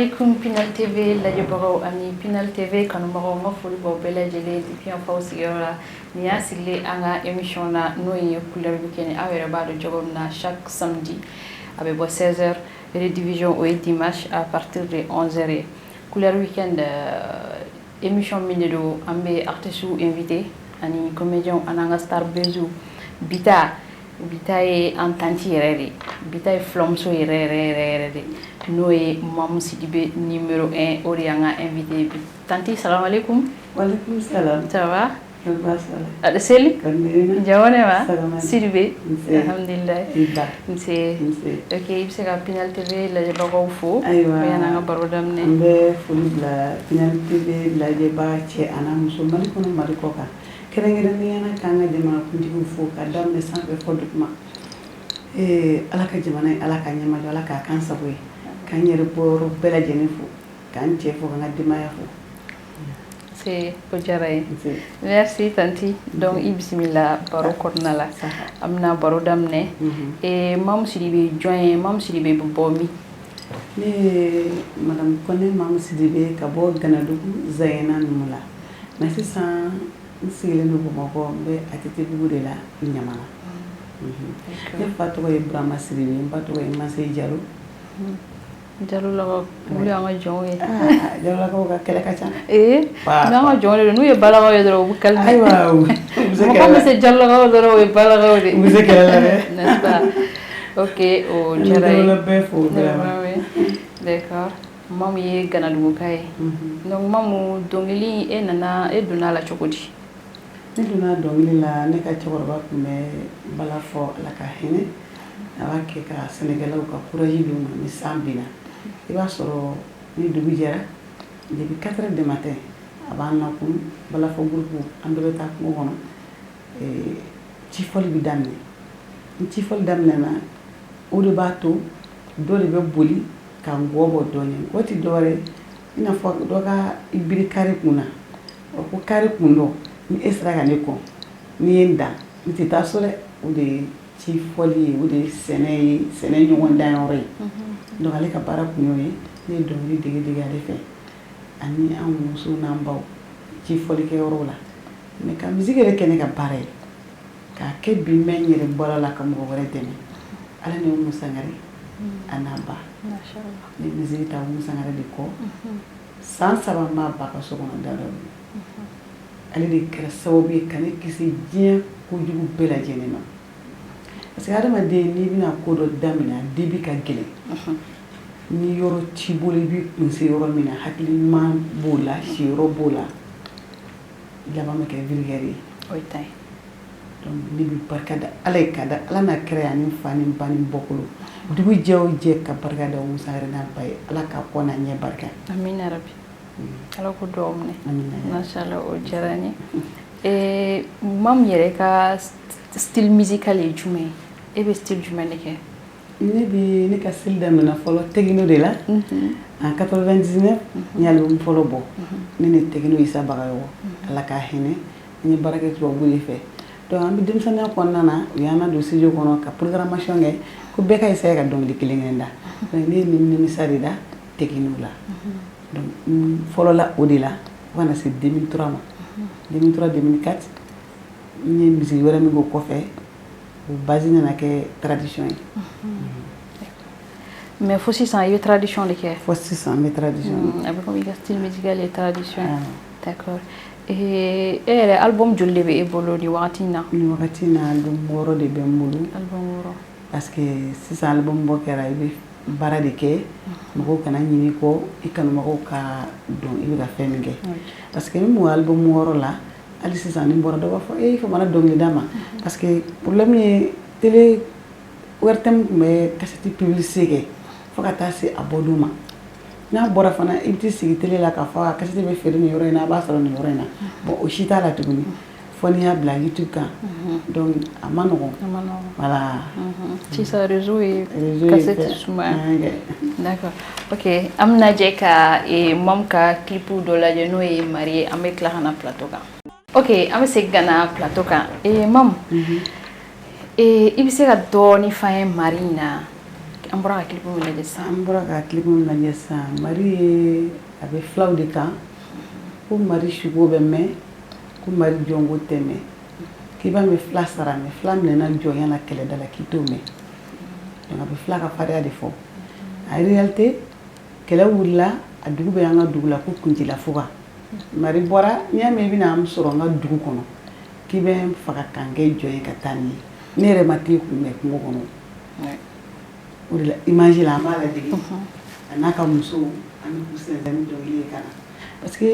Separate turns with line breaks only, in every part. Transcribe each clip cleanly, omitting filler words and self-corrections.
Alaikum Pinal TV lajɛbagaw ani Pinal TV kanubagaw n ka foli b'aw bɛɛ lajɛlen depuis yan faw sigiyɔrɔ la ni y'a sigilen an ka émission na n'o ye couleur week-end aw yɛrɛ b'a dɔn cogo min na chaque samedi a bɛ bɔ 16h redivision o ye dimanche à partir de 11h couleur week-end émission min de don an bɛ artistes invité ani comédiens ani an ka star bezu bita ye an tanti yɛrɛ de bita ye filamuso yɛrɛ de n'o ye Mamu Sidibe numéro 1 o de y'an ka invité bi tanti salam alaikum.
Walaikum salam.
Ça va? Ada seli? Jawone ma? Sidibe? Alhamdulillah. Nse. Ok, i bɛ se ka Pinal TV lajɛbagaw fo.
Ayiwa.
Yan'an ka baro daminɛ.
An bɛ foli bila Pinal TV lajɛbaga cɛ ani muso Mali kɔnɔ Mali kɔ kan. Kɛrɛnkɛrɛnnenya la k'an ka jamanakuntigiw fo ka daminɛ sanfɛ fɔ duguma. Ala ka jamana ye Ala ka ɲɛmajɔ Ala k'a k'an sago ye. K'an yɛrɛ bɔyɔrɔ bɛɛ lajɛlen fo k'an cɛ fo k'an ka denbaya fo.
C'est o diyara ye. Merci tanti. Donc i bisimila baro kɔnɔna la. An bɛna baro daminɛ. Mamu Sidibe jɔn ye? Mamu Sidibe bɛ bɔ min?
Ne ye Madame Kone Mamu Sidibe ka bɔ Ganadugu Zayena ninnu la. Mais sisan n sigilen don Bamakɔ n bɛ ATT de la Ɲamana. Ne fa tɔgɔ ye Burama Sidibe n ba tɔgɔ ye Masei Jalo.
Jalolakaw olu y'an ka jɔnw ye.
Jalolakaw ka kɛlɛ ka ca.
N'an ka jɔnw de don n'u ye balakaw ye dɔrɔn u bɛ kalite.
Ayiwa u bɛ se kɛlɛ la.
Mɔgɔ bɛ se jalolakaw dɔrɔn o ye balakaw de.
U bɛ se kɛlɛ la dɛ.
N'est-ce pas? Ok o diyara ye.
N bɛ bɛɛ fo vraiment.
D'accord. Mamu ye Ganaduguka ye. Donc Mamu dɔnkili e donna la cogo di?
Ne donna dɔnkili la ne ka cɛkɔrɔba tun bɛ bala fɔ Ala ka hinɛ a b'a kɛ ka sɛnɛkɛlaw ka courage d'u ma ni san binna i b'a sɔrɔ ni dugu jɛra depuis 4h du matin a b'an nakun balafɔ groupe an bɛɛ bɛ taa kungo kɔnɔ cifɔli bɛ daminɛ ni cifɔli daminɛna o de b'a to dɔ de bɛ boli ka ngɔ bɔ dɔ ɲɛ o tɛ dɔwɛrɛ i n'a fɔ dɔ ka i biri kari kun na o ko kari kun dɔ ni e sera ka ne kɔn n'i ye n dan n tɛ taa so dɛ o de ye cifɔli ye o de ye sɛnɛ ɲɔgɔn danyɔrɔ ye donc ale ka baara kun y'o ye ne ye dɔnkili dege ale fɛ ani an musow n'an baw cifɔlikɛyɔrɔw la mais ka musique yɛrɛ kɛ ne ka baara ye k'a kɛ bi mɛn n yɛrɛ bɔra la ka mɔgɔ wɛrɛ dɛmɛ ala ni Umu Sangare a n'a ba ne musique ta Umu Sangare de kɔ san 3 n b'a ba ka so kɔnɔ da dɔ ale de kɛra sababu ye ka ne kisi diɲɛ kojugu bɛɛ lajɛlen ma parce que adamaden n'i bɛna ko dɔ daminɛ a début ka gɛlɛn ni yɔrɔ t'i bolo i b'i kun se yɔrɔ min na hakili ɲuman b'o la siyɔrɔ b'o la laban bɛ kɛ vulgaire ye
o ye ta ye
donc ne bɛ barika da Ala ye ka da Ala n'a kɛra yan ni fa ni ba ni bɔkolo dugu jɛ o jɛ ka barika da Umu Sangare n'a ba ye Ala k'a kɔ n'a ɲɛ barika
amina rabi Ala ko dugawu minɛ mashallah o diyara n ye Mamu yɛrɛ ka style musical ye jumɛn ye e bɛ style jumɛn de kɛ?
ne ka style daminɛ fɔlɔ techno de la en 99 n ye album fɔlɔ bɔ ne ni techno Isa Bagayogo Ala k'a hinɛ n ye baara kɛ tubabu de fɛ donc an bɛ denmisɛnninya kɔnɔna na u y'an ladon studio kɔnɔ ka programmation kɛ ko bɛɛ ka essayer ka dɔnkili kelen kelen da donc ne ye nimisa de da techno la donc fɔlɔ la o de la fo kana se 2003 ma 2003 2004 n ye musique wɛrɛ min k'o kɔfɛ o base nana kɛ tradition ye
mais fo sisan i bɛ tradition de kɛ?
Fo sisan n bɛ tradition
a bɛ komi i ka style musical ye tradition d'accord e yɛrɛ album joli de bɛ e bolo ni wagati in na?
ni wagati in na album 6 de bɛ n bolo
album 6
parce que sisan album bɔ kɛra i bɛ baara de kɛ mɔgɔw kana ɲini kɔ i kanubagaw ka dɔn i bɛ ka fɛn min kɛ parce que ni mun album 6 la hali sisan ni bɔra dɔ b'a fɔ i fa mana dɔnkili d'a ma parce que problème ye télé ORTM tun bɛ cassette publicité kɛ fo ka taa se a bɔdon ma n'a bɔra fana i bɛ t'i sigi télé la k'a fɔ a cassette bɛ feere nin yɔrɔ in na a b'a sɔrɔ nin yɔrɔ in na bon o si t'a la tuguni fo n'i y'a bila YouTube kan donc a ma nɔgɔn voilà
sisan réseau ye cassette sumaya d'accord ok an bɛna jɛ ka Mamu ka clip dɔ lajɛ n'o ye Mari ye an bɛ tila ka na plateau kan ok an bɛ segin ka na plateau kan Mamu i bɛ se ka dɔɔni f'an ye Mari in na an bɔra ka clip min lajɛ sisan
an bɔra ka clip min lajɛ sisan Mari ye a bɛ filaw de kan ko Mari sugo bɛ mɛn ko Mari jɔngo tɛ mɛn k'i b'a mɛn fila sara mɛn fila minɛna jɔnya la kɛlɛda la k'i t'o mɛn donc a bɛ fila ka fariya de fɔ en réalité kɛlɛ wulila a dugu bɛ an ka dugu la ko Kuncila Fuga Mari bɔra n'i y'a mɛn i bɛna an sɔrɔ an ka dugu kɔnɔ k'i bɛ n faga k'an kɛ jɔn ye ka taa ni ye ne yɛrɛ ma t'e kunbɛn kungo kɔnɔ o de la image la an b'a ladege a n'a ka musow an bɛ k'u sɛnsɛn ni dɔnkili ye ka na parce que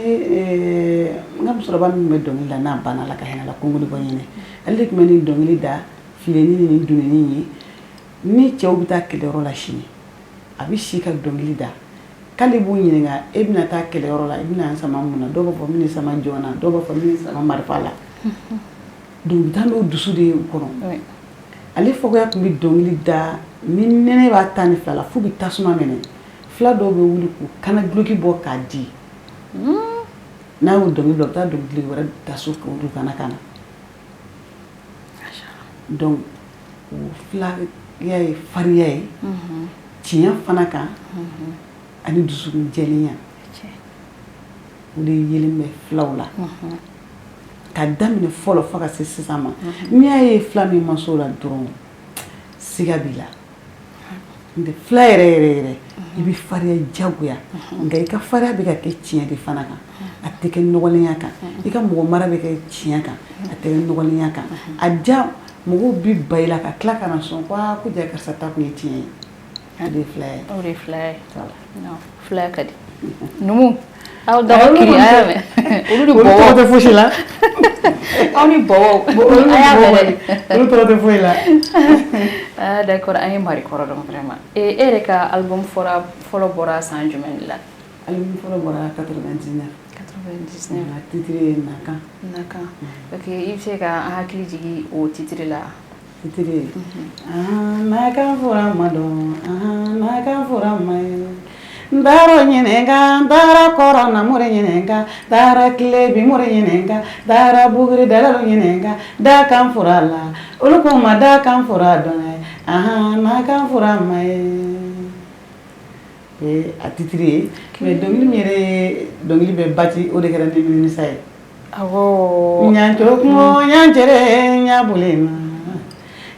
n ka musokɔrɔba min bɛ dɔnkili la n'a banna la ka hinɛ la Kongo de bɔ ɲinɛ ale de tun bɛ nin dɔnkili da filenin ni nin dunɛnin ye ni cɛw bɛ taa kɛlɛyɔrɔ la sini a bɛ si ka dɔnkili da k'ale b'u ɲininka e bɛna taa kɛlɛyɔrɔ la i bɛna n sama mun na dɔw b'a fɔ n bɛ sama jɔn na dɔw b'a fɔ n bɛ sama marifa la donc u bɛ taa n'o dusu de ye u kɔnɔ ale fɔkoya tun bɛ dɔnkili da ni nɛnɛ b'a ta ni fila la f'u bɛ tasuma minɛ fila dɔw bɛ wuli k'u kana duloki bɔ k'a di n'a y'o dɔnkili da u bɛ taa dɔnkili wɛrɛ da so k'u kana ka na donc o fila ye fariya ye tiɲɛ fana kan ani dusukun jɛlenya o de yelen bɛ filaw la ka daminɛ fɔlɔ fo ka se sisan ma n'i y'a ye fila min ma s'o la dɔrɔn siga b'i la nka fila yɛrɛ i bɛ fariya jagoya nka i ka fariya bɛ ka kɛ tiɲɛ de fana kan a tɛ kɛ nɔgɔlenya kan i ka mɔgɔ mara bɛ kɛ tiɲɛ kan a tɛ kɛ nɔgɔlenya kan a ja mɔgɔw bi ba i la ka tila ka na sɔn ko ja karisa ta kun ye tiɲɛ ye o de ye fila ye
o de ye fila ye fila ka di numu aw daba kiri a y'a mɛn olu ni bɔbɔ
tɛ fosi la
aw ni bɔbɔ a y'a mɛn
olu tɔgɔ tɛ foyi la
ah d'accord an ye Mari kɔrɔ dɔn vraiment e yɛrɛ ka album fɔlɔ bɔra san jumɛn de la
album fɔlɔ bɔra 99
99
titre ye Nakan
ok i bɛ se ka an hakili jigin o titre la
titre Nakan fɔra ma dɔn Nakan fɔra ma ye n taara ɲininka n taara kɔrɔ na mori ɲininka n taara tile bi mori ɲininka n taara buguri dalalu ɲininka dakan fɔra la olu ko n ma dakan fɔra dɔn Nakan fɔra ma ye a titre ye mais dɔnkili min yɛrɛ dɔnkili bɛ bati o de kɛra ne nimisa ye
awɔ
ɲancoro kungo ɲancere ɲabole ma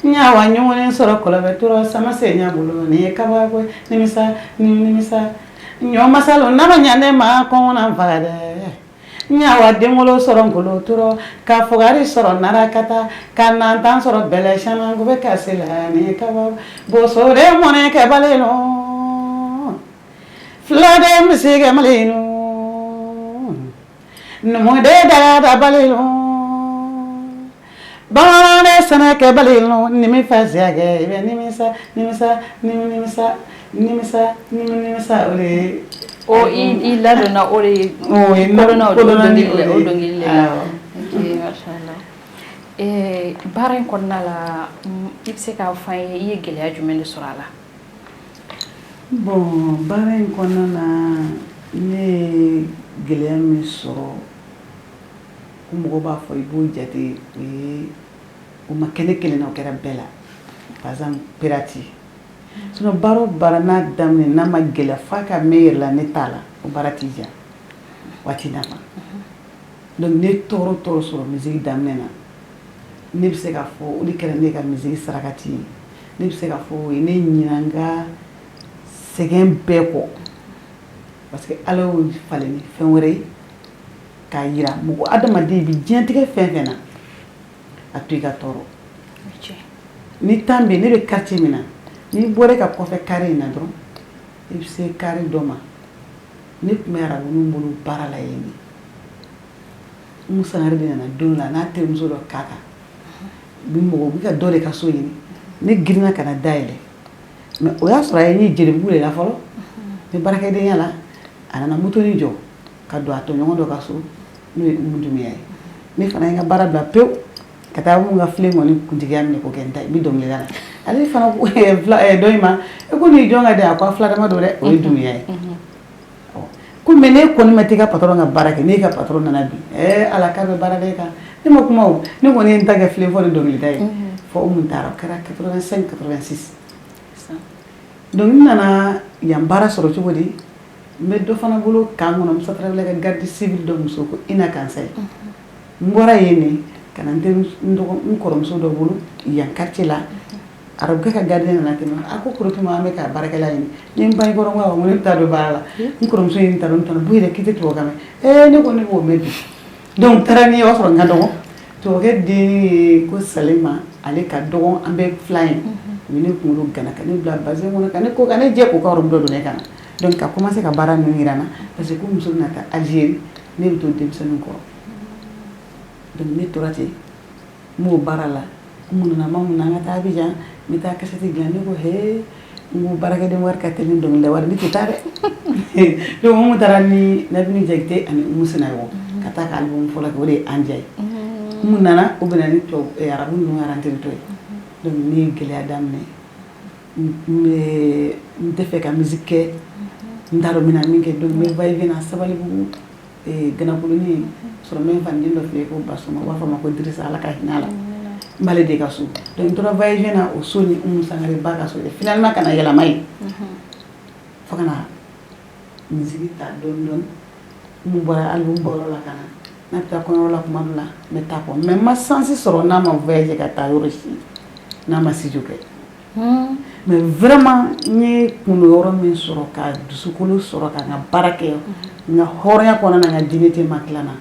ɲawa ɲɔgɔn sɔrɔ kɔlɔbɛ tora sama se ɲabolo ni ye kabako nimisa ɲɔ masalo n'a ma ɲa ne ma kɔngɔ na faga dɛ ɲawa denwolo sɔrɔ ngolo tora ka fogari sɔrɔ narakata ka nantan sɔrɔ bɛlɛ sanango bɛ ka se la ni ye kabako boso de mɔnɛ kɛ bale no fila de misi kɛ male no numu de da bale no bamanan de sɛnɛ kɛ bale no nimi fasiya kɛ i bɛ nimisa o de ye
o i ladonna o de ye kodɔnna o dɔnkili de la ok machallah baara in kɔnɔna la i bɛ se k'a fɔ an ye i ye gɛlɛya jumɛn de sɔrɔ a la
bon baara in kɔnɔna na ne ye gɛlɛya min sɔrɔ ko mɔgɔ b'a fɔ i b'o jate o ma kɛ ne kelen na o kɛra bɛɛ la par exemple pirati sinon baara o baara n'a daminɛ n'a ma gɛlɛya f'a ka mɛn yɛrɛ la ne t'a la o baara t'i diya waati na ma donc ne tɔɔrɔ sɔrɔ musique daminɛ na ne bɛ se k'a fɔ o de kɛra ne ka musique sarakati ye ne bɛ se k'a fɔ o ye ne ɲina n ka sɛgɛn bɛɛ kɔ parce que ala y'o falen ni fɛn wɛrɛ ye k'a yira mɔgɔ adamaden bi diɲɛtigɛ fɛn fɛn na a to i ka tɔɔrɔ ni temps bɛ ne bɛ quartier min na n'i bɔra ka kɔfɛ carré in na dɔrɔn i bɛ se carré dɔ ma ne tun bɛ arabunuw bolo baara la yen de Umu Sangare de nana don la n'a terimuso dɔ k'a kan bi mɔgɔ bɛ ka dɔ de ka so ɲini ne girinna ka na dayɛlɛ mais o y'a sɔrɔ a ye n ye jelibugu de la fɔlɔ ne baarakɛdenya la a nana motoni jɔ ka don a tɔɲɔgɔn dɔ ka so n'o ye Umu Dumuya ye ne fana ye n ka baara bila pewu ka taa mun ka filen kɔni kuntigiya minɛ ko kɛ n ta i bɛ dɔnkili da la ale fana dɔ in ma e ko nin jɔn ka di a ko a filadama don dɛ o ye Dumuya ye ko mais ne kɔni ma t'i ka patron ka baara kɛ n'e ka patron nana bi ala k'a bɛ baara da e kan ne ma kuma o ne kɔni ye n ta kɛ filen fɔ ni dɔnkilida ye fɔ Umu taara o kɛra 85 86 donc n nana yan baara sɔrɔ cogo di n bɛ dɔ fana bolo kan kɔnɔ Musa Tarawele ka garde civil dɔ muso ko Ina Kansɛ n bɔra yen ne ka na n kɔrɔmuso dɔ bolo yan quartier la arabukɛ ka gardien nana tɛmɛ a ko Korotuma an bɛ ka baarakɛla ɲini n ye n ban i kɔrɔ n ko ne bɛ taa don baara la n kɔrɔmuso ye n ta don tɔnɔ bu yɛrɛ k'i tɛ tubabu kan mɛn ne ko ne b'o mɛn bi donc taara ni o y'a sɔrɔ n ka dɔgɔ tubabukɛ den ye ko Salima ale ka dɔgɔ an bɛ filan ye u ye ne kunkolo gana ka ne bila bassin kɔnɔ ka ne ko ka ne jɛ k'o ka yɔrɔ dɔ don ne kana donc ka commencer ka baara ninnu yira n na parce que ko muso bɛna taa Algérie ne bɛ to denmisɛnninw kɔrɔ donc ne tora ten n b'o baara la n mununa ma mun na an ka taa Abidjan n bɛ taa cassette dilan ne ko n ko baarakɛden wari ka teli ni dɔnkilida wari ne tɛ taa dɛ donc mun taara ni Nabini Jakite ani Umu Sinayogo ka taa ka album fɔlɔ kɛ o de ye Anja ye mun nana o bɛna ni arabu ninnu arrangé tɔ ye donc ne ye gɛlɛya daminɛ n tɛ fɛ ka musique kɛ n t'a dɔn n bɛna min kɛ donc n bɛ va-et-vient na Sabalibugu Ganakuluni sɔrɔ n bɛ n faden dɔ fɛ yen ko Basuma u b'a fɔ a ma ko Dirisa Ala ka hinɛ a la n b'ale de ka so donc n tora va-et-vient na o so ni Umu Sangare ba ka so finalement ka na yɛlɛma yen fo ka na musique ta dɔɔni dɔɔni n bɔra album bɔyɔrɔ la ka na n'a bɛ taa kɔɲɔyɔrɔ la tuma dɔ la n bɛ taa kɔ mais n ma chance sɔrɔ n'a ma voyager ka taa yɔrɔ si n'a ma studio kɛ mais vraiment n ye kundo yɔrɔ min sɔrɔ ka dusukolo sɔrɔ ka n ka baara kɛ n ka hɔrɔnya kɔnɔna na n ka dignité ma tila n na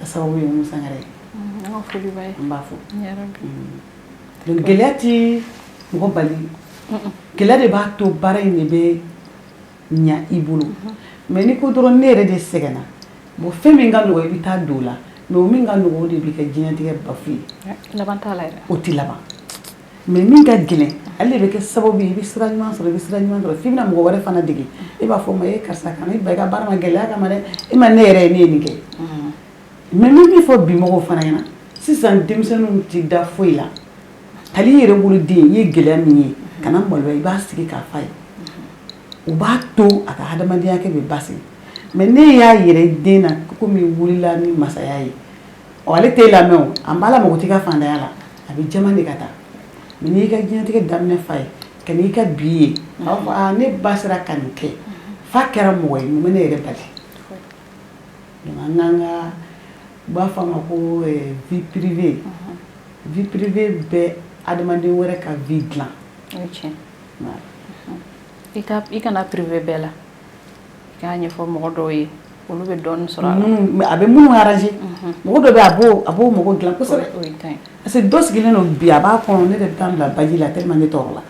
ka sababu ye Umu Sangare ye n b'a fɔ donc gɛlɛya ti mɔgɔ bali gɛlɛya de b'a to baara in de bɛ ɲa i bolo mais ni ko dɔrɔn ne yɛrɛ de sɛgɛnna bon fɛn min ka nɔgɔ i bɛ taa don o la mais o min ka nɔgɔ o de bɛ kɛ diɲɛlatigɛ bafu ye o tɛ laban mais min ka gɛlɛn ale de bɛ kɛ sababu ye i bɛ sira ɲuman sɔrɔ i bɛ sira ɲuman sɔrɔ f'i bɛna mɔgɔ wɛrɛ fana dege e b'a fɔ ma e karisa kana i ba i ka baara ma gɛlɛya kama dɛ e ma ne yɛrɛ ye ne ye nin kɛ mais min fɔ bi mɔgɔw fana ɲɛna sisan denmisɛnninw ti da foyi la hali i yɛrɛ wolo den i ye gɛlɛya min ye kana maloya i b'a sigi k'a f'a ye u b'a to a ka hadamadenya kɛ bɛ basigi mais ne y'a yɛrɛ den na komi wulila ni masaya ye ale t'e lamɛn o an b'a la mɔgɔ t'i ka fantanya la a bɛ jama de ka taa mais n'i ka diɲɛlatigɛ daminɛ f'a ye ka n'i ka bi ye a b'a fɔ ne ba sera ka nin kɛ f'a kɛra mɔgɔ ye mun bɛ ne yɛrɛ bali donc an k'an ka u b'a fɔ a ma ko vie privée bɛ adamaden wɛrɛ ka vie dilan
i kana privé bɛɛ la i k'a ɲɛfɔ mɔgɔ dɔw ye olu bɛ dɔɔni sɔrɔ a la
a bɛ minnu arranger mɔgɔ dɔ bɛ a b'o mɔgɔ dilan kosɛbɛ parce que dɔ sigilen don bi a b'a kɔnɔ ne de bɛ taa bila baji la tellement ne tɔɔrɔ la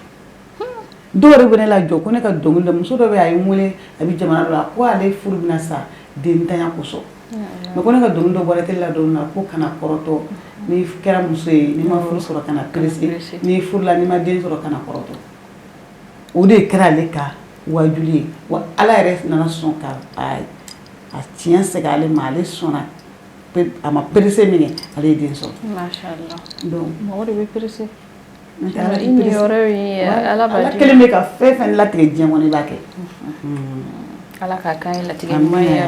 dɔw yɛrɛ bɛ ne lajɔ ko ne ka dɔnkili da muso dɔ bɛ a ye n wele a bɛ jamana dɔ la ko ale furu bɛna sa dentanya kosɔn mais ko ne ka dɔnkili dɔ bɔra télé la don na ko kana kɔrɔtɔ n'i kɛra muso ye n'i ma furu sɔrɔ kana pressé n'i furula n'i ma den sɔrɔ kana kɔrɔtɔ o de kɛra ale ka wajuli ye wa Ala yɛrɛ nana sɔn ka a tiɲɛ segin ale ma ale sɔnna a ma pressé min kɛ ale ye den sɔrɔ
machallah
donc
mɔgɔ de bɛ pressé
Ala kelen bɛ ka fɛn fɛn latigɛ diɲɛ kɔnɔ i b'a kɛ
Ala ka kan ye latigɛ ɲuman ye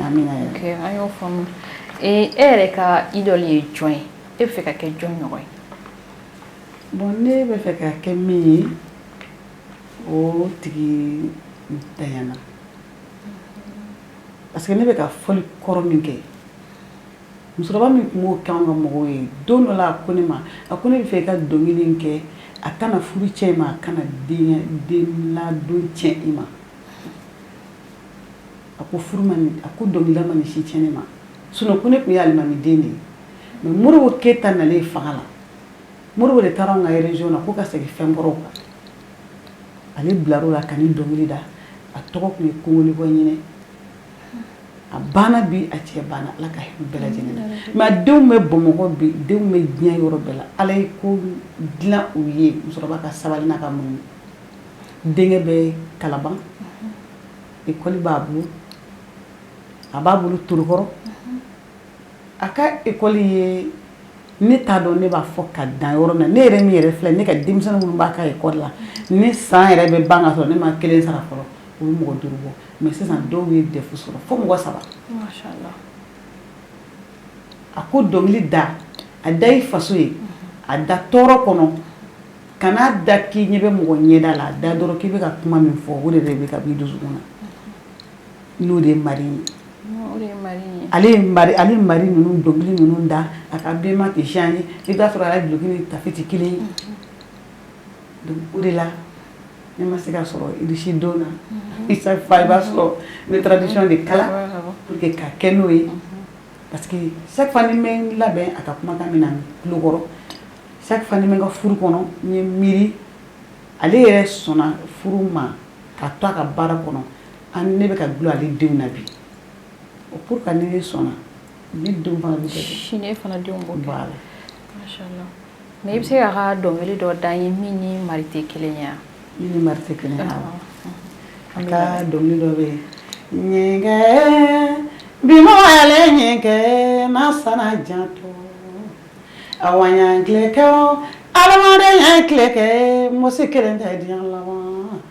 amina
ok an y'o faamu e yɛrɛ ka idole ye jɔn ye e bɛ fɛ ka kɛ jɔn ɲɔgɔn ye
bon ne bɛ fɛ ka kɛ min ye o tigi ntanyana parce que ne bɛ ka fɔli kɔrɔ min kɛ musokɔrɔba min tun b'o kɛ anw ka mɔgɔw ye don dɔ la a ko ne ma a ko ne bɛ fɛ i ka dɔnkili in kɛ a kana furu cɛ i ma a kana den ladon cɛ i ma a ko furu ma ni a ko dɔnkilida ma ni si cɛ ne ma sinon ko ne tun ye alimami den de ye mais Moribo Keyita nalen fanga la Moribo de taara anw ka région na ko ka segin fɛn kɔrɔw kan ale bilar'o la ka ni dɔnkili da a tɔgɔ tun ye Kongoliko Ɲinɛ a banna bi a cɛ banna Ala ka hinɛ bɛɛ lajɛlen na mais a denw bɛ Bamakɔ bi denw bɛ diɲɛ yɔrɔ bɛɛ la Ala ye ko dilan u ye musokɔrɔba ka sabali n'a ka muɲu denkɛ bɛ Kalaban école b'a bolo a b'a bolo Torokɔrɔ a ka école ye ne t'a dɔn ne b'a fɔ ka dan yɔrɔ min na ne yɛrɛ min yɛrɛ filɛ ne ka denmisɛnnin minnu b'a ka école la ne san yɛrɛ bɛ ban ka sɔrɔ ne ma kelen sara fɔlɔ o ye mɔgɔ 5 bɔ mais sisan dɔw ye DEF sɔrɔ fo mɔgɔ 3
machallah
a ko dɔnkili da a da i faso ye a da tɔɔrɔ kɔnɔ kana da k'i ɲɛ bɛ mɔgɔ ɲɛda la da dɔrɔn k'i bɛ ka kuma min fɔ o de bɛ ka b'i dusukun na n'o de ye mari ye ale mari ninnu dɔnkili ninnu da a ka bima tɛ changer i b'a sɔrɔ ale duloki ni tafe tɛ kelen ye donc o de la ne ma se ka sɔrɔ irisi don na chaque fois i b'a sɔrɔ n bɛ tradition de kala pour que ka kɛ n'o ye parce que chaque fois ni n bɛ labɛn a ka kumakan min na tulo kɔrɔ chaque fois ni n bɛ n ka furu kɔnɔ n ye miiri ale yɛrɛ sɔnna furu ma ka to a ka baara kɔnɔ ani ne bɛ ka dulon ale denw na bi o pour que ne sɔnna ne denw fana bɛ kɛ
sini fana denw b'o kɛ
voilà
machallah mais i bɛ se k'a ka dɔnkili dɔ da n ye min ni mari tɛ kelen ye
min ni mari tɛ kelen ye a ka dɔnkili dɔ bɛ yen ɲɛgɛn bimɔgɔyalen ɲɛgɛn n'a sana janto a waɲan tile kɛ o adamadenya tile kɛ muso kelen tɛ diɲɛ laban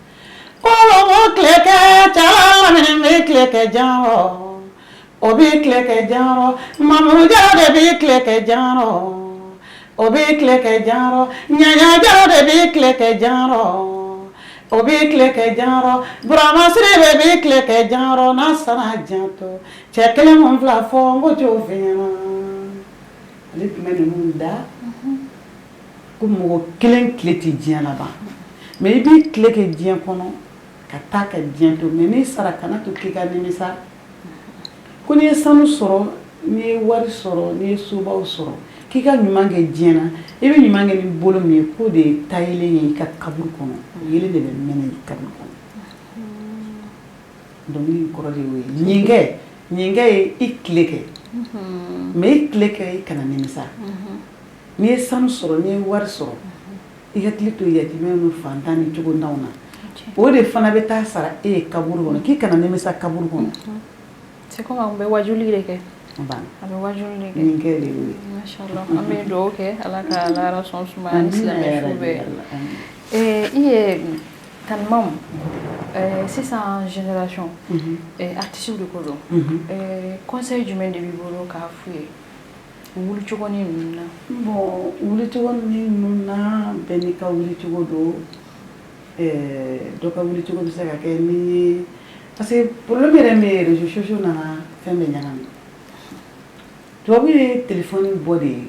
kolomo tile kɛ cɛla lamini bɛ tile kɛ jan rɔ o bɛ tile kɛ jan rɔ mamujɛ de bɛ tile kɛ jan rɔ o bɛ tile kɛ jan rɔ ɲaɲajɛ de bɛ tile kɛ jan rɔ o bɛ tile kɛ jan rɔ buramasiri de bɛ tile kɛ jan rɔ n'a sana janto cɛ kelen mun fila fɔ n ko t'o fɛ ɲɛna ale tun bɛ ninnu da ko mɔgɔ kelen tile tɛ diɲɛ laban mais i b'i tile kɛ diɲɛ kɔnɔ ka taa ka diɲɛ to mais n'i sara kana to k'i ka nimisa ko n'i ye sanu sɔrɔ n'i ye wari sɔrɔ n'i ye sobaw sɔrɔ k'i ka ɲuman kɛ diɲɛ na i bɛ ɲuman kɛ ni bolo min ye k'o de ye tayelen ye i ka kaburu kɔnɔ o yelen de bɛ mɛnɛ i kaburu kɔnɔ donc ni kɔrɔ de y'o ye ɲinkɛ ye i tile kɛ mais i tile kɛ i kana nimisa n'i ye sanu sɔrɔ n'i ye wari sɔrɔ i ka tile to yatimɛ ni fantan ni cogondaw na o de fana bɛ taa sara e ye kaburu kɔnɔ k'i kana nimisa kaburu kɔnɔ
c'est comme an bɛ wajuli de kɛ
a
bɛ wajuli de kɛ
nin kɛ de y'o ye
machallah an bɛ dugawu kɛ ala ka alayara sɔn suma ani silamɛ fu bɛɛ i ye tanimam sisan génération artiste de ko don conseil jumɛn de b'i bolo k'a f'u ye wulicogo ni ninnu na
bon wulicogo ni ninnu na bɛɛ n'i ka wulicogo don dɔ ka wulicogo bɛ se ka kɛ ni parce que problème yɛrɛ min ye réseaux sociaux nana fɛn bɛɛ ɲagami tubabu ye téléphone bɔ de ye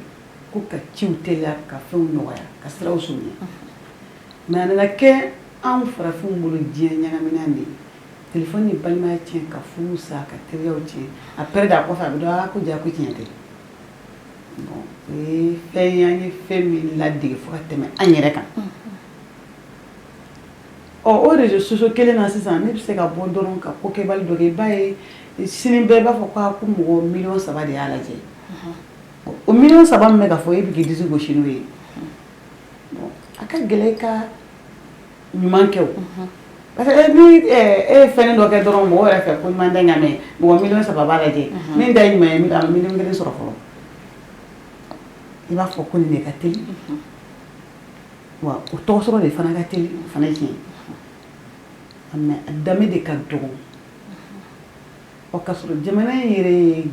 ko ka ciw teliya ka fɛnw nɔgɔya ka siraw surunya mais a nana kɛ anw farafinw bolo diɲɛ ɲagaminan de ye téléphone ni balimaya tiɲɛ ka furu sa ka teriyaw tiɲɛ après de a kɔfɛ a bɛ dɔn ko ja ko tiɲɛ tɛ bon o ye fɛn ye an ye fɛn min ladege fo ka tɛmɛ an yɛrɛ kan o réseaux sociaux kelen na sisan ne bɛ se ka bɔ dɔrɔn ka ko kɛbali dɔ kɛ i b'a ye sini bɛɛ b'a fɔ ko mɔgɔ miliyɔn 3 de y'a lajɛ o miliyɔn 3 min bɛ ka fɔ e bɛ k'i disi gosi n'o ye bon a ka gɛlɛn i ka ɲuman kɛ o parce que ni e ye fɛn dɔ kɛ dɔrɔn mɔgɔ yɛrɛ fɛ ko ɲuman tɛ ɲamɛ mɔgɔ miliyɔn 3 b'a lajɛ min ta ye ɲuman ye a bɛ miliyɔn 1 sɔrɔ fɔlɔ i b'a fɔ ko nin de ka teli wa o tɔgɔ sɔrɔ de fana ka teli o fana ye tiɲɛ mais a danbe de ka dɔgɔ o ka sɔrɔ jamana in yɛrɛ ye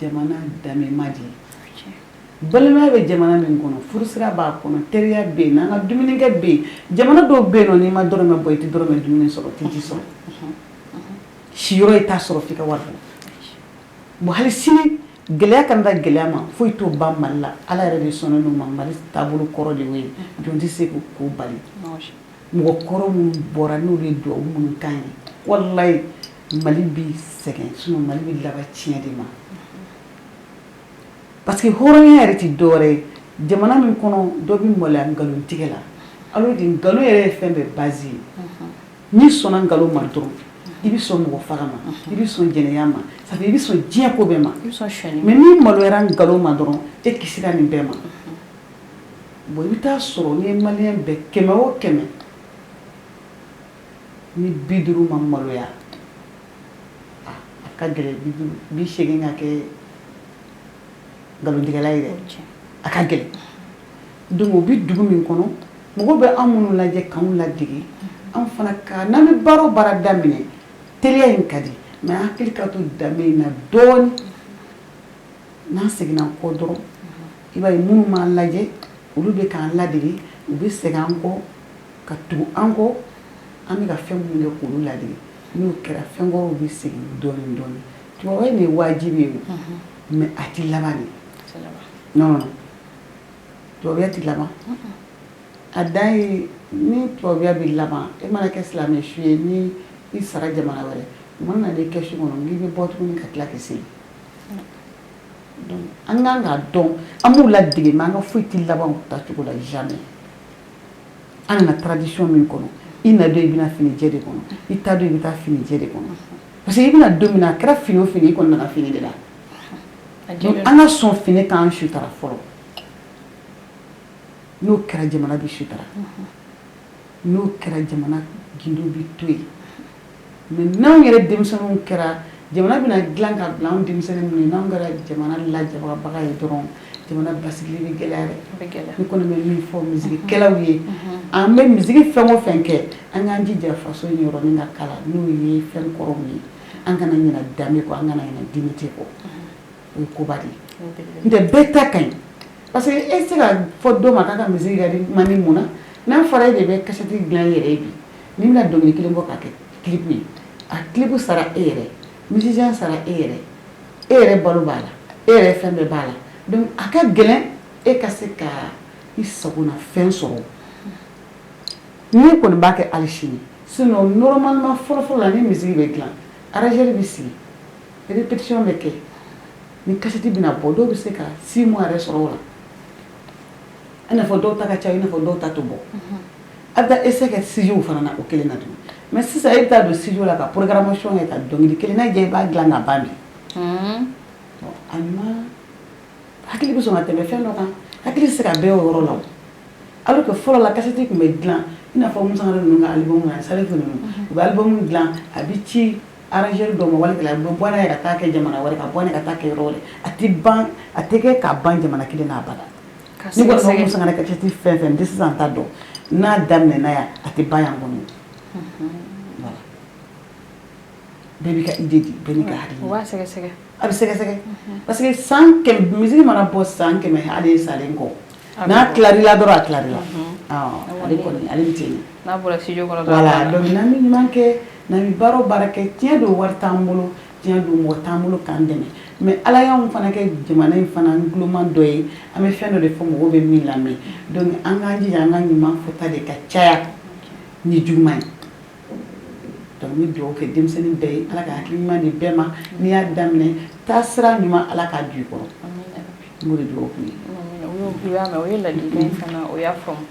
jamana danbema de ye balimaya bɛ jamana min kɔnɔ furusira b'a kɔnɔ teriya bɛ yen n'an ka dumunikɛ bɛ yen jamana dɔw bɛ yen nɔ n'i ma dɔrɔmɛ bɔ i tɛ dɔrɔmɛ dumuni sɔrɔ i tɛ ji sɔrɔ siyɔrɔ i t'a sɔrɔ f'i ka wari bɔ bon hali sini gɛlɛya kana da gɛlɛya ma foyi t'o ban Mali la ala yɛrɛ de sɔnnen don ma Mali taabolo kɔrɔ de y'o ye jɔn tɛ se k'o bali mɔgɔ kɔrɔ minnu bɔra n'olu ye duwawu minnu kan ye walayi Mali b'i sɛgɛn sinon Mali bɛ laban tiɲɛ de ma parce que hɔrɔnya yɛrɛ tɛ dɔwɛrɛ ye jamana min kɔnɔ dɔ bɛ maloya nkalontigɛ la alors que nkalon yɛrɛ ye fɛn bɛɛ base ye n'i sɔnna nkalon ma dɔrɔn i bɛ sɔn mɔgɔ faga ma i bɛ sɔn jɛnɛya ma ça fait i bɛ sɔn diɲɛ ko bɛɛ ma mais n'i maloyara nkalon ma dɔrɔn e kisira nin bɛɛ ma bon i bɛ taa sɔrɔ n'i ye maliyɛn bɛɛ 100 o 100 ni 50 ma maloya a ka gɛlɛn 80 ka kɛ nkalontigɛla ye dɛ a ka gɛlɛn donc o bɛ dugu min kɔnɔ mɔgɔ bɛ an minnu lajɛ k'anw ladege an fana ka n'an bɛ baara o baara daminɛ teliya in ka di mais an hakili ka to danbe in na dɔɔni n'an seginna kɔ dɔrɔn i b'a ye minnu m'an lajɛ olu bɛ k'an ladege u bɛ segin an kɔ ka tugu an kɔ an bɛ ka fɛn minnu kɛ k'olu ladege n'o kɛra fɛn kɔrɔw bɛ segin dɔɔnin dɔɔnin tubabuya nin ye wajibi ye mais a tɛ laban de non non tubabuya tɛ laban a dan ye ni tubabuya bɛ laban e mana kɛ silamɛ su ye ni i sara jamana wɛrɛ u mana na i kɛ su kɔnɔ n'i bɛ bɔ tuguni ka tila k'i segin donc an kan k'a dɔn an b'u ladege mais an ka foyi tɛ laban u tacogo la jamais an kana tradition min kɔnɔ i na don i bɛna fini jɛ de kɔnɔ i ta don i bɛ taa fini jɛ de kɔnɔ parce que i bɛna don min na a kɛra fini o fini i kɔni nana fini de la donc an ka sɔn fini k'an sutara fɔlɔ n'o kɛra jamana bɛ sutara n'o kɛra jamana gindo bɛ to yen mais n'anw yɛrɛ denmisɛnninw kɛra jamana bɛna dilan ka bila anw denmisɛnnin minnu ye n'anw kɛra jamana lajabagabaga ye dɔrɔn jamana basigili bɛ gɛlɛya dɛ ne kɔni bɛ min fɔ misigikɛlaw ye an bɛ misigi fɛn o fɛn kɛ an k'an jija faso in yɔrɔnin ka kala n'o ye fɛn kɔrɔw ye an kana ɲinɛ danbe kɔ an kana ɲinɛ dignité kɔ o ye koba de ye n'o tɛ bɛɛ ta ka ɲi parce que e tɛ se ka fɔ dɔ ma k'a ka misigi ka di man di mun na n'a fɔra e de bɛ kasɛti dilan i yɛrɛ ye bi n'i bɛna dɔnkili kelen bɔ k'a kɛ clip ye a clip sara e yɛrɛ musicien sara e yɛrɛ balo b'a la e yɛrɛ fɛn bɛɛ b'a la donc a ka gɛlɛn e ka se ka i sagona fɛn sɔrɔ n'i kɔni b'a kɛ hali sini sinon normalement fɔlɔ-fɔlɔ la ni misigi bɛ dilan arrangeur bɛ sigi répétition bɛ kɛ ni kasɛti bɛna bɔ dɔw bɛ se ka 6 mois yɛrɛ sɔrɔ o la i n'a fɔ dɔw ta ka ca i n'a fɔ dɔw ta tɛ bɔ a bɛ taa essayer kɛ studio fana na o kelen na tugun mais sisan e bɛ taa don studio la ka programmation kɛ ka dɔnkili kelen na jɛ i b'a dilan ka ban bi a ɲuman hakili bɛ sɔn ka tɛmɛ fɛn dɔ kan hakili tɛ se ka bɛɛ o yɔrɔ la o alors que fɔlɔ la kasɛti tun bɛ dilan i n'a fɔ Musangare ninnu ka album na Salifu ninnu u bɛ album dilan a bɛ ci arrangeur dɔ ma wali kɛlɛ a bɛ bɔ n'a ye ka taa kɛ jamana wɛrɛ ka bɔ n'a ye ka taa kɛ yɔrɔ wɛrɛ a tɛ ban a tɛ kɛ ka ban jamana kelen na abada ni kɔni bɛ Musangare kasɛti fɛn fɛn n tɛ sisan ta dɔn n'a daminɛna yan a tɛ ban yan kɔni voilà bɛɛ b'i ka idée di bɛɛ n'i ka hakili
u b'a sɛgɛsɛgɛ
a bɛ sɛgɛsɛgɛ parce que san kɛmɛ misigi mana bɔ san kɛmɛ ale salen kɔ n'a tilar'i la dɔrɔn a tilar'i la ale kɔni ale bɛ ten
n'a bɔra studio kɔnɔ
voilà donc n'an bɛ ɲuman kɛ n'an bɛ baara o baara kɛ tiɲɛ don wari t'an bolo tiɲɛ don mɔgɔ t'an bolo k'an dɛmɛ mais ala y'anw fana kɛ jamana in fana gulonman dɔ ye an bɛ fɛn dɔ de fɔ mɔgɔw bɛ min lamɛn donc an k'an jija an ka ɲuman fɔta de ka caya ni juguman ye donc n bɛ dugawu kɛ denmisɛnnin bɛɛ ye ala ka hakili ɲuman di bɛɛ ma n'i y'a daminɛ taa sira ɲuman ala k'a don i kɔrɔ n b'o de dugawu k'u ye.
u y'a mɛn o ye ladilikan fana o y'a faamu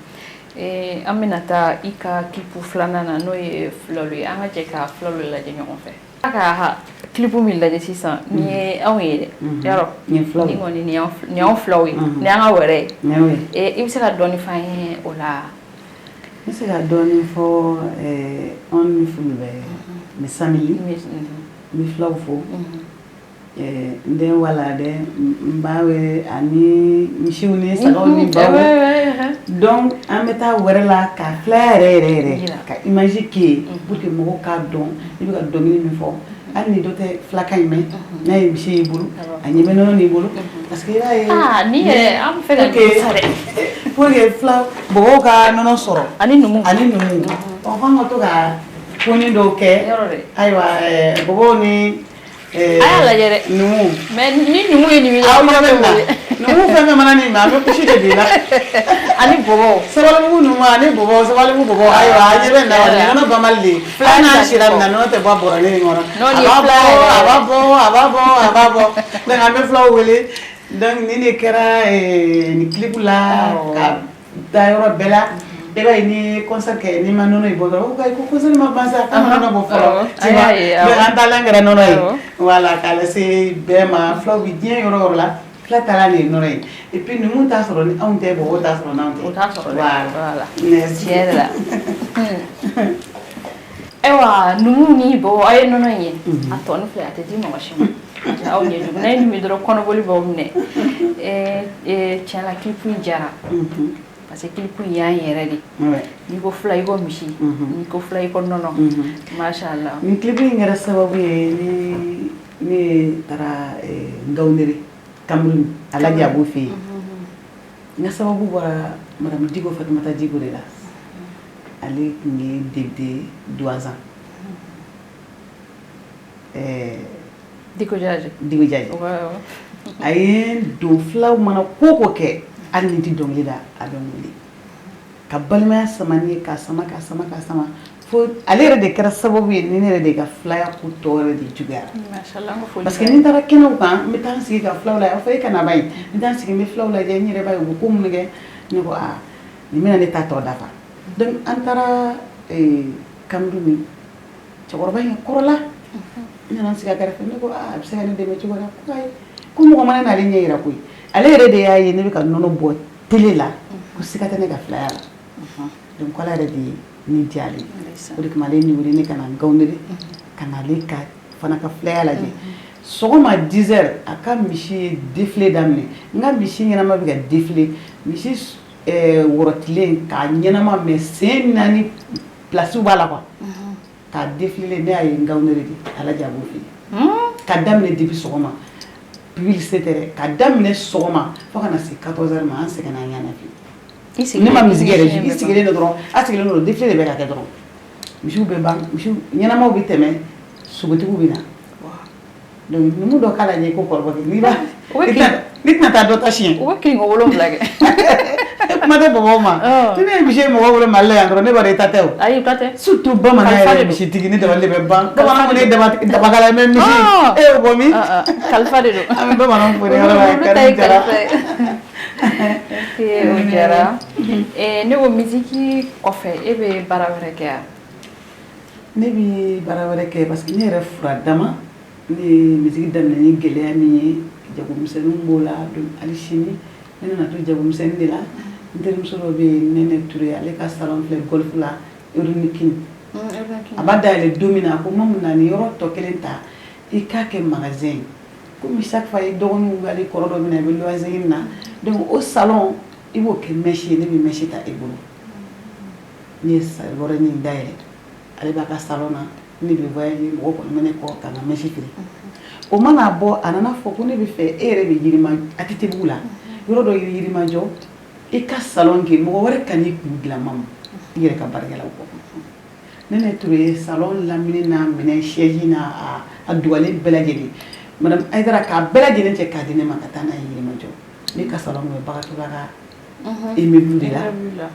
an bɛna taa i ka clip filanan na n'o ye Fulalu ye an ka jɛ ka Fulalu lajɛ ɲɔgɔn fɛ. A ka clip min lajɛ sisan nin ye anw ye dɛ yarɔ nin kɔni nin y'anw filaw ye nin y'an ka wɛrɛ ye i bɛ se ka dɔɔni f'an ye o la.
n bɛ se ka dɔɔni fɔ anw ni Fulbɛ misali n bɛ filaw fo n den wala dɛ n ba bɛ ani misiw ni sagaw ni baw donc an bɛ taa wɛrɛ la ka fila yɛrɛ ka image kɛ yen pour que mɔgɔw k'a dɔn i bɛ ka dɔnkili min fɔ hali ni dɔ tɛ filakan in mɛn n'a ye misi y'i bolo a ɲɛ bɛ nɔnɔ n'i bolo parce que i b'a ye
ni yɛrɛ an bɛ fɛ ka sa dɛ
pour que fila mɔgɔw ka nɔnɔ sɔrɔ
ani numu
f'an ka to ka poni dɔw kɛ ayiwa mɔgɔw ni
a y'a lajɛ dɛ
numu
mais ni numu ye nin
aw ɲɛ bɛ na numu fɛn fɛn mana nin ma an bɛ kusi de bila
ani bɔbɔ
sabalibugu numu ani bɔbɔ sabalibugu bɔbɔ ayiwa a ɲɛ bɛ na wa nin nɔnɔ banbali de hali n'a sira nin na nɔnɔ tɛ bɔ a bɔrɔlen in kɔnɔ a b'a bɔ donc an bɛ filaw wele donc nin de kɛra nin clip la ka da yɔrɔ bɛɛ la i b'a ye ni concert kɛ n'i ma nɔnɔ in bɔ dɔrɔn ko concert ma ban sa k'an ka nɔnɔ bɔ fɔlɔ tu vois donc an taalan kɛra nɔnɔ ye voilà k'a lase bɛɛ ma filaw bi diɲɛ yɔrɔ o yɔrɔ la fila taalan de ye nɔnɔ ye et puis numu t'a sɔrɔ ni anw tɛ bɔbɔ t'a sɔrɔ n'anw tɛ
o t'a sɔrɔ
voilà
tiɲɛ yɛrɛ la ayiwa numu ni bɔbɔ a ye nɔnɔ in ye a tɔ ni filɛ a tɛ di mɔgɔ si ma aw ɲɛ jugu n'a ye nin min dɔrɔn kɔnɔboli b'aw minɛ tiɲɛ la clip in diyara parce que clip in y'an yɛrɛ de n'i ko fila i ko misi n'i ko fila i ko nɔnɔ masha Allah
nin clip in kɛra sababu ye ne taara Ngawounéré Cameroun Alaji Abo fɛ yen Nga sababu bɔra madame Diko Fatumata Diko de la. Ale tun ye député 3 ans.
Diko Jaji.
Diko Jaji. A ye don filaw mana ko ko kɛ hali ni ti dɔnkili da a bɛ wuli. Ka balimaya sama ni ka sama fo ale yɛrɛ de kɛra sababu ye ni ne yɛrɛ de ka filaya ko tɔ yɛrɛ de juguyara.
Mashallah ko foli.
Parce que ni taara kɛnɛw kan n bɛ taa n sigi ka filaw lajɛ a fɔ e kana ba yen n bɛ taa n sigi n bɛ filaw lajɛ n yɛrɛ b'a ye u bɛ ko minnu kɛ ne ko aa nin bɛna ne ta tɔ dafa. Donc an taara Kamidu min cɛkɔrɔba in kɔrɔla n nana n sigi a kɛrɛfɛ ne ko aa a bɛ se ka ne dɛmɛ cogo la ko ayi ko mɔgɔ ma ne n'ale ɲɛ yira koyi ale yɛrɛ de y'a ye ne bɛ ka nɔnɔ bɔ télé la ko siga tɛ ne ka filaya la. Donc ala yɛrɛ de ye ni di ale o de kama ale ni wele ne ka na Gaundéré ka na ale ka fana ka filaya lajɛ sɔgɔma 10 heures a ka misi ye défilé daminɛ n ka misi ɲɛnama bɛ ka défilé misi wɔrɔtilen k'a ɲɛnama mais sen 4 place b'a la quoi k'a défilé ne y'a ye Gaundéré de ala jabo fɛ ka daminɛ depuis sɔgɔma publicité tɛ ka daminɛ sɔgɔma fo ka na se 14 heures ma an sɛgɛnna an ɲana fi ne ma musique yɛrɛ i sigilen dɔrɔn a sigilen don défilé de bɛ ka kɛ dɔrɔn misiw bɛ ban misiw ɲɛnamaw bɛ tɛmɛ sogotigiw bɛ na donc numu dɔ k'a lajɛ ko kɔrɔbɔ kɛ n'i b'a ni tɛna taa dɔ ta siɲɛ
o bɛ kilinko 7 kɛ
kuma tɛ bɔbɔw ma ni ne ye misi ye mɔgɔ bolo Mali la yan dɔrɔn ne b'a dɔn i ta tɛ o
ayi ta tɛ
surtout bamanan yɛrɛ misitigi ni dabali de bɛ ban bamananw ko ne dabakala mɛ misi e y'o bɔ min
kalifa de don
an bɛ bamananw fo de yɔrɔ la Karim Jara
o diyara ne ko misiki kɔfɛ e bɛ baara wɛrɛ kɛ wa
ne bɛ baara wɛrɛ kɛ parce que ne yɛrɛ fura dama ne ye misiki daminɛ ni gɛlɛya min ye jagomisɛnninw b'o la donc hali sini ne nana to jagomisɛnnin de la n terimuso dɔ bɛ yen Nɛnɛ Ture ale ka salon filɛ golf la Euronikini a b'a dayɛlɛ don min na a ko Mamu na nin yɔrɔ tɔ kelen ta i k'a kɛ magasin komi chaque fois i dɔgɔninw hali kɔrɔ dɔ bɛ na i bɛ loyer ɲini na donc o salon i b'o kɛ mèche ye ne bɛ mèche ta i bolo ne ye yɔrɔ ɲini dayɛlɛ ale b'a ka salon na ne bɛ voyage mɔgɔ kɔni bɛ ne kɔ ka n ka mèche feere o mana bɔ a nana fɔ ko ne bɛ fɛ e yɛrɛ bɛ Yirimajɔ ATT la yɔrɔ dɔ ye Yirimajɔ i ka salon kɛ mɔgɔ wɛrɛ ka n'i kun dilan Mamu i yɛrɛ ka baarakɛlaw kɔ Nɛnɛ Ture ye salon lamini n'a minɛn siège n'a a dugalen bɛɛ lajɛlen madame Aïdara k'a bɛɛ lajɛlen cɛ k'a di ne ma ka taa n'a ye Yirimajɔ ne ka salon bɛ Bagatola ka immeuble de la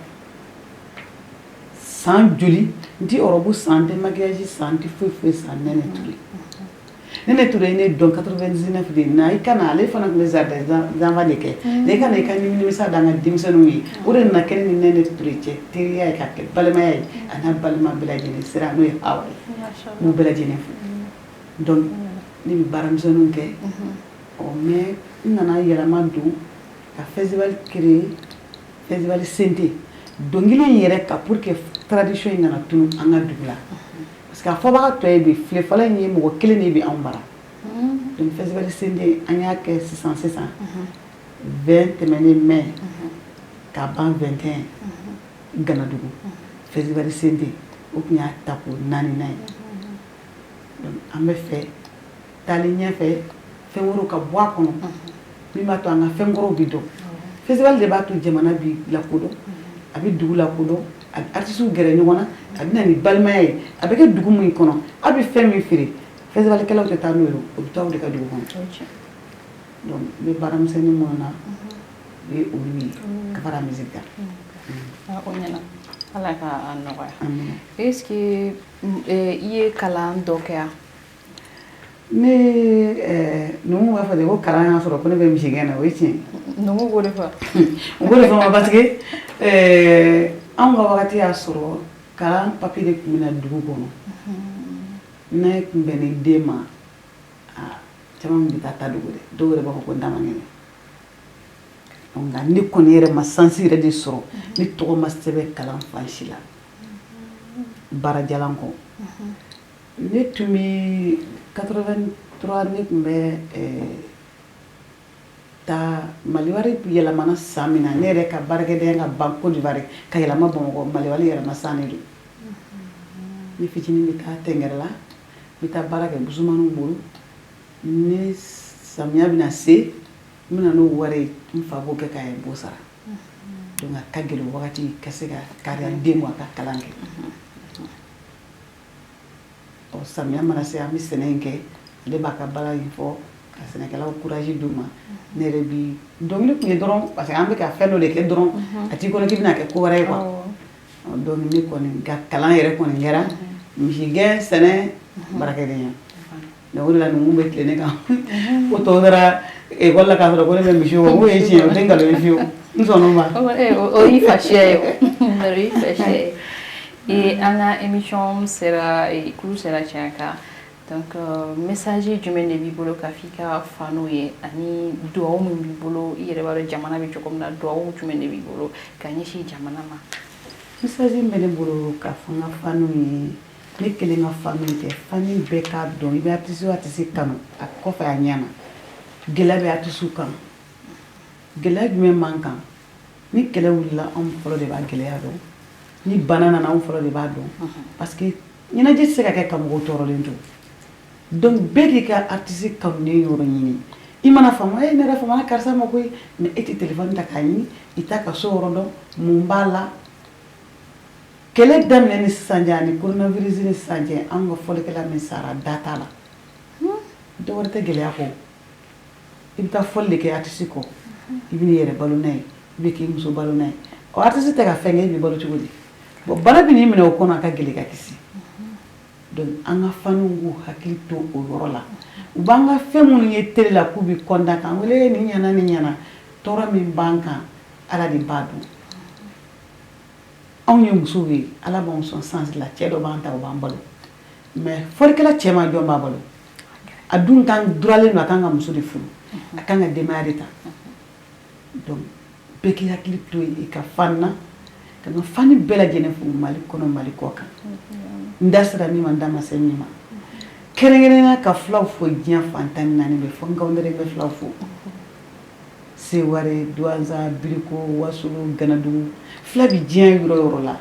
san joli n tɛ robe san n tɛ maquillage san n tɛ foyi foyi san Nɛnɛ Ture Nɛnɛ Ture ye ne dɔn 99 de na i kana ale fana tun bɛ jardin d'enfant de kɛ mais i kana i ka nimisa da n ka denmisɛnninw ye o de nana kɛ ne ni Nɛnɛ Ture cɛ teriya ye ka kɛ balimaya ye a n'a balima bɛɛ lajɛlen sera n'o ye Awa ye n b'u bɛɛ lajɛlen fo donc ne bɛ baaramisɛnninw kɛ mais n nana yɛlɛma don ka festival créer festival Sente dɔnkili in yɛrɛ ka pour que tradition in kana tunu an ka dugu la parce que a fɔbaga tɔ ye bi filefala in ye mɔgɔ kelen de bɛ anw bara donc festival Sente an y'a kɛ sisan 20 tɛmɛnen mai ka ban 21 Ganadugu festival Sente o tun y'a tako 4nan ye donc an bɛ fɛ taalen ɲɛfɛ fɛn wɛrɛw ka bɔ a kɔnɔ min b'a to an ka fɛn kɔrɔw bɛ dɔn festival de b'a to jamana bi lakodɔn a bɛ dugu lakodɔn a bɛ artistes gɛrɛ ɲɔgɔn na a bɛ na ni balimaya ye a bɛ kɛ dugu min kɔnɔ a bɛ fɛn min feere festivalikɛlaw tɛ taa n'o ye o bɛ taa o de ka dugu kɔnɔ donc n bɛ baaramisɛnnin minnu na o ye olu ye ka fara musique kan
o ɲɛna ala ka nɔgɔya est-ce que i ye kalan dɔ kɛ wa
ne numu b'a fɔ de ko kalan y'a sɔrɔ ko ne bɛ misigɛn na o ye tiɲɛ
numu b'o de fɔ
o b'o de fɔ ma parce que anw ka wagati y'a sɔrɔ kalan papier de tun bɛ na dugu kɔnɔ n'a tun bɛ ni den ma caman bɛ taa dugu dɛ dɔw yɛrɛ b'a fɔ ko n damaŋɛnɛ nka ne kɔni yɛrɛ ma sansi yɛrɛ de sɔrɔ ne tɔgɔ ma sɛbɛn kalan fan si la baara jalan kɔ ne tun bɛ 83 ne tun bɛ taa Maliwari yɛlɛmana san min na ne yɛrɛ ka baarakɛdenya ka ban Côte d'Ivoire ka yɛlɛma Bamakɔ Maliwari yɛlɛma san de don ne fitinin bɛ taa Tɛngɛrɛ la n bɛ taa baara kɛ Busumaniw bolo ni samiya bɛna se n bɛna n'o wari ye n fa b'o kɛ k'a ye bo sara donc a ka gɛlɛn wagati ka se ka kariya den ka kalan kɛ samiya mana se an bɛ sɛnɛ in kɛ ale b'a ka baara in fɔ ka sɛnɛkɛlaw courage d'u ma ne yɛrɛ bi dɔnkili tun ye dɔrɔn parce que an bɛ ka fɛn dɔ de kɛ dɔrɔn a t'i kɔnɔ k'i bɛna kɛ ko wɛrɛ ye quoi donc ne kɔni ka kalan yɛrɛ kɔni kɛra misigɛn sɛnɛ baarakɛdenya donc o de la numu bɛ tile ne kan ko tɔw taara école la k'a sɔrɔ ko ne bɛ misi wo ye tiɲɛ o tɛ nkalon ye fiyewu n sɔnn'o ma
o y'i fasiya ye o y'i fasiya ye an ka émission sera kulu sera tiɲɛ kan donc message jumɛn de b'i bolo ka f'i ka faniw ye ani dugawu min b'i bolo i yɛrɛ b'a dɔn jamana bɛ cogo min na dugawu jumɛn de b'i bolo ka ɲɛsin jamana ma
message min bɛ ne bolo ka fɔ n ka faniw ye ne kelen ka fani tɛ fani bɛɛ k'a dɔn i bɛ artiste kanu a kɔfɛ a ɲɛna gɛlɛya bɛ artiste kan gɛlɛya jumɛn man kan ni kɛlɛ wulila anw fɔlɔ de b'a gɛlɛya dɔn ni bana nana anw fɔlɔ de b'a dɔn parce que ɲɛnajɛ tɛ se ka kɛ ka mɔgɔw tɔɔrɔlen to donc bɛɛ k'i ka artiste kanunen yɔrɔ ɲini i mana faamu ne yɛrɛ faamana karisa ma koyi mais e tɛ téléphone ta k'a ɲini i t'a ka so yɔrɔ dɔn mun b'a la kɛlɛ daminɛ ni sisan cɛ ani coronavirus ni sisan cɛ an ka fɔlikɛla min sara da t'a la dɔ wɛrɛ tɛ gɛlɛya kɔ i bɛ taa fɔli de kɛ artiste kɔ i bɛ n'i yɛrɛ balo n'a ye i bɛ k'i muso balo n'a ye o artiste tɛ ka fɛn kɛ i bɛ balo cogo di bon bana bɛ n'i minɛ o kɔnɔ a ka gɛlɛn ka kisi donc an ka faniw k'u hakili to o yɔrɔ la u b'an ka fɛn minnu ye télé la k'u bɛ content k'an wele nin ɲɛna nin ɲɛna tɔɔrɔ min b'an kan ala de b'a dɔn anw ye musow ye ala b'anw sɔn sens la cɛ dɔ b'an ta o b'an balo mais fɔlikɛla cɛman jɔn b'a balo a dun kan duralen don a kan ka muso de furu a kan ka denbaya de ta donc bɛɛ k'i hakili to i ka fan na ka n ka fani bɛɛ lajɛlen fo mali kɔnɔ mali kɔ kan n da sera min ma n da ma se min ma kɛrɛnkɛrɛnnenya ka filaw fo diɲɛ fan 14 bɛɛ fo n kawundere bɛ filaw fo Seware Douaza Biriko Wasolo Ganadugu fila bi diɲɛ yɔrɔ yɔrɔ la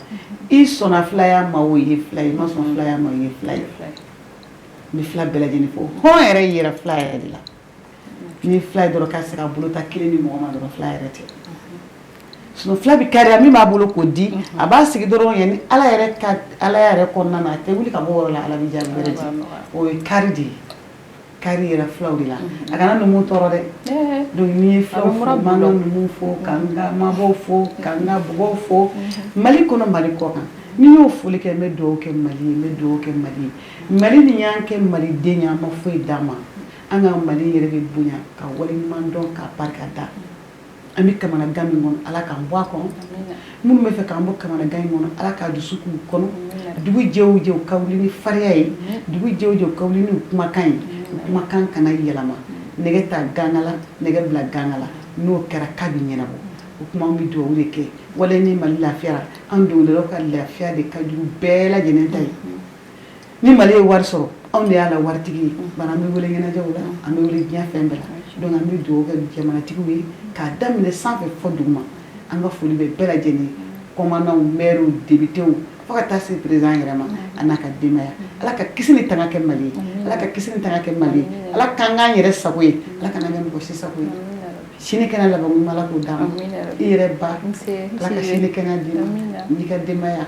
i sɔnna filaya ma o ye fila ye i ma sɔn filaya ma o ye fila ye n bɛ fila bɛɛ lajɛlen fo hɔn yɛrɛ yɛrɛ fila yɛrɛ de la ni fila ye dɔrɔn k'a se ka bolo ta kelen ni mɔgɔ ma dɔrɔn fila yɛrɛ tɛ sinon fila bi kariya min b'a bolo k'o di a b'a sigi dɔrɔn ye ni ala yɛrɛ kɔnɔna na a tɛ wuli ka bɔ yɔrɔ la ala bɛ jaabi wɛrɛ di o ye kari de ye kari yɛrɛ filaw de la a kana numu tɔɔrɔ dɛ donc n'i ye filaw fo n b'an ka numu fo k'an ka mabɔw fo k'an ka bɔbɔw fo mali kɔnɔ mali kɔ kan n'i y'o foli kɛ n bɛ dugawu kɛ mali ye n bɛ dugawu kɛ mali ye mali nin y'an kɛ maliden ye an ma foyi d'a ma an ka mali yɛrɛ bɛ bonya ka waleɲuman dɔn k'a barika da an bɛ kamanagan min kɔnɔ ala k'an bɔ a kɔnɔ minnu bɛ fɛ k'an bɔ kamanagan in kɔnɔ ala k'a dusu k'u kɔnɔ dugu jɛ o jɛ u ka wuli ni fariya ye dugu jɛ o jɛ u ka wuli ni kumakan ye kumakan kana yɛlɛma nɛgɛ ta ganga la nɛgɛ bila ganga la n'o kɛra k'a bɛ ɲɛnabɔ o kuma an bɛ dugawu de kɛ wala ni mali lafiyara an dongilɛlaw ka lafiya de ka jugu bɛɛ lajɛlen ta ye ni mali ye wari sɔrɔ anw de y'a la waritigi ye bari an bɛ wele ɲɛnajɛw la an bɛ wele diɲɛ fɛn bɛɛ la donc an bɛ dugawu kɛ jamanatigiw ye k'a daminɛ sanfɛ fɔ duguma an ka foli bɛ bɛɛ lajɛlen kɔmandanw maires députés fo ka taa se président yɛrɛ ma a n'a ka denbaya ala ka kisi ni tanga kɛ mali ye ala ka kisi ni tanga kɛ mali ye ala k'an k'an yɛrɛ sago ye ala kana kɛ mɔgɔ si sago ye sini kɛnɛ laban ɲuman ala k'o d'a ma i yɛrɛ ba ala ka sini kɛnɛ d'i ma n'i ka denbaya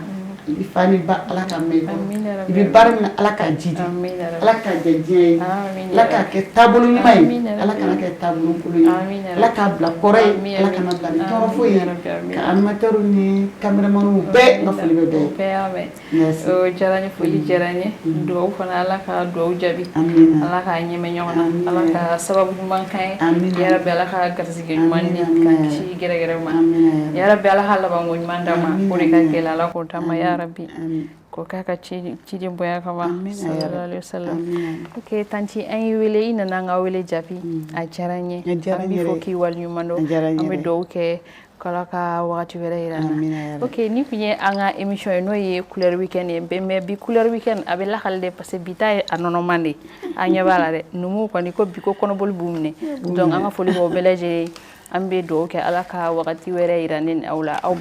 i bɛ fa ni ba ala k'a mɛn i bolo i bɛ baara min na ala k'a jidi ala k'a kɛ diɲɛ ye ala k'a kɛ taabolo ɲuman ye ala kana kɛ taabolo kolon ye ala k'a bila kɔrɔ ye ala kana bila ni tɔɔrɔ foyi ye ka animateurs ni caméramans bɛɛ n ka foli bɛ bɛɛ ye.
O diyara n ye foli diyara n ye dugawu fana ala ka dugawu jaabi ala k'a ɲɛmɛ ɲɔgɔn na ala ka sababu ɲuman k'an ye yarabi ala ka garisɛgɛ ɲuman di k'an kisi gɛrɛgɛrɛ ma yarabi ala ka labanko ɲuman d'a ma o de ka gɛlɛn ala k'o d'a ma yarabi ko k'a ka ciden bonya kama sallallahu alaihi wasallam ok tanti an yi wele i nana an ka wele jaabi a diyara n ye an b'i fɔ k'i waleɲuman dɔn an bɛ dugawu kɛ kala ka wagati wɛrɛ yira na ok ni kun ye an ka émission ye n'o ye couleur weekend ye mais bi couleur weekend a bɛ lakale de parce que bi ta ye a nɔnɔman de an ɲɛ b'a la dɛ numuw kɔni ko bi ko kɔnɔboli b'u minɛ donc an ka foli b'aw bɛɛ lajɛlen an bɛ dugawu kɛ ala ka wagati wɛrɛ yira ni aw la aw